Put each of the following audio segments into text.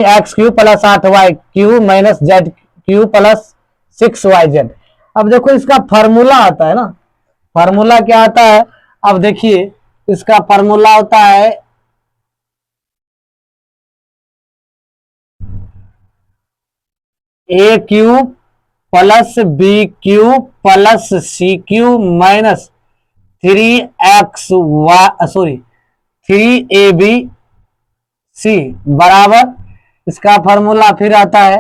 X Q plus 8y Q minus Z Q plus 6yz। अब देखो इसका formula आता है ना, फॉर्मूला क्या आता है, अब देखिए इसका फॉर्मूला होता है A cube plus B cube plus C cube minus 3 बराबर, इसका फॉर्मूला फिर आता है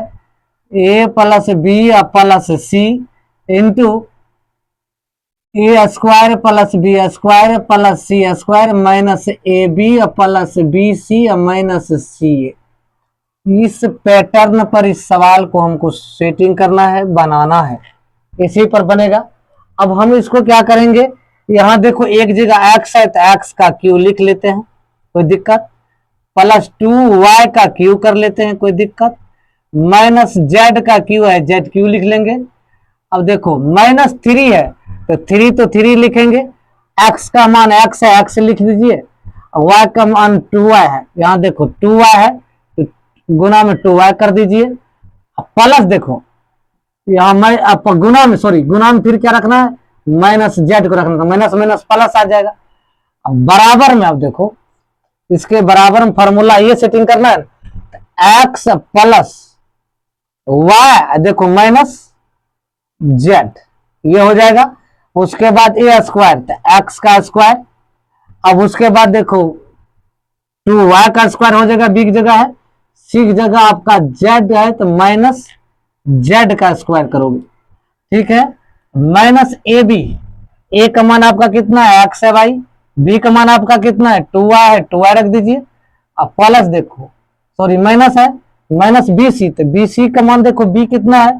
A plus B plus C into A square plus B square plus C square minus A B plus B C minus C A. इस pattern पर इस सवाल को हमको सेटिंग करना है, बनाना है, इसी पर बनेगा। अब हम इसको क्या करेंगे, यहां देखो एक जगह एक्स है तो एक्स का क्यू लिख लेते हैं, कोई दिक्कत, प्लस 2y का क्यू कर लेते हैं, कोई दिक्कत, माइनस जेड का क्यू है जेड क्यू लिख लेंगे। अब देखो माइनस 3 है तो 3 लिखेंगे, एक्स का मान एक्स है एक्स लिख दीजिए, y का मान 2y है, यहां देखो 2y है तो गुना में 2y कर दीजिए, प्लस देखो यहाँ मैं गुना में गुना में फिर क्या रखना है, माइनस जेड को रखना, माइनस माइनस प्लस आ जाएगा। अब बराबर में, अब देखो इसके बराबर में फॉर्मूला ये सेटिंग करना है, एक्स प्लस वाई देखो माइनस जेड, ये हो जाएगा। उसके बाद ए स्क्वायर तो एक्स का स्क्वायर, अब उसके बाद देखो 2y का स्क्वायर हो जाएगा, बी की जगह है, सी की जगह आपका जेड है तो माइनस जेड का स्क्वायर करोगे, ठीक है, माइनस ए बी, ए का मान आपका कितना है एक्स है भाई, बी का मान आपका कितना है 2y है, 2y रख दीजिए, अब प्लस देखो माइनस है, माइनस बी सी, तो बी सी का मान देखो बी कितना है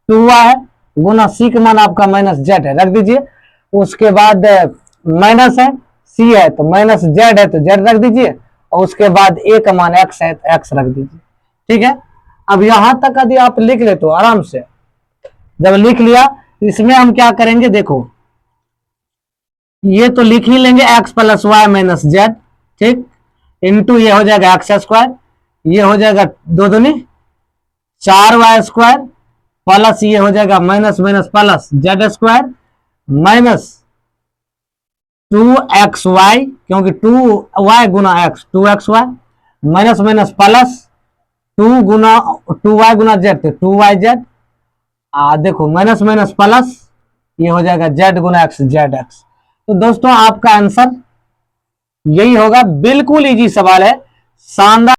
2y है, गुना सी का मान आपका माइनस जेड है, रख दीजिए। उसके बाद माइनस है, सी है तो माइनस जेड है तो जेड रख दीजिए, और उसके बाद ए का मान एक्स है तो एक्स रख दीजिए, ठीक है। अब यहां तक यदि आप लिख ले तो आराम से, जब लिख लिया इसमें हम क्या करेंगे, देखो ये तो लिख ही लेंगे X plus Y minus Z, ठीक, इंटू ये हो जाएगा एक्स स्क्वायर, ये हो जाएगा 2 दूनी 4y स्क्वायर, प्लस ये हो जाएगा minus minus plus Z square minus 2xy, क्योंकि 2y गुना X 2xy minus minus plus 2y गुना जेड तो 2yz, देखो माइनस माइनस प्लस ये हो जाएगा जेड गुना एक्स जेड एक्स। तो दोस्तों आपका आंसर यही होगा, बिल्कुल इजी सवाल है, शानदार।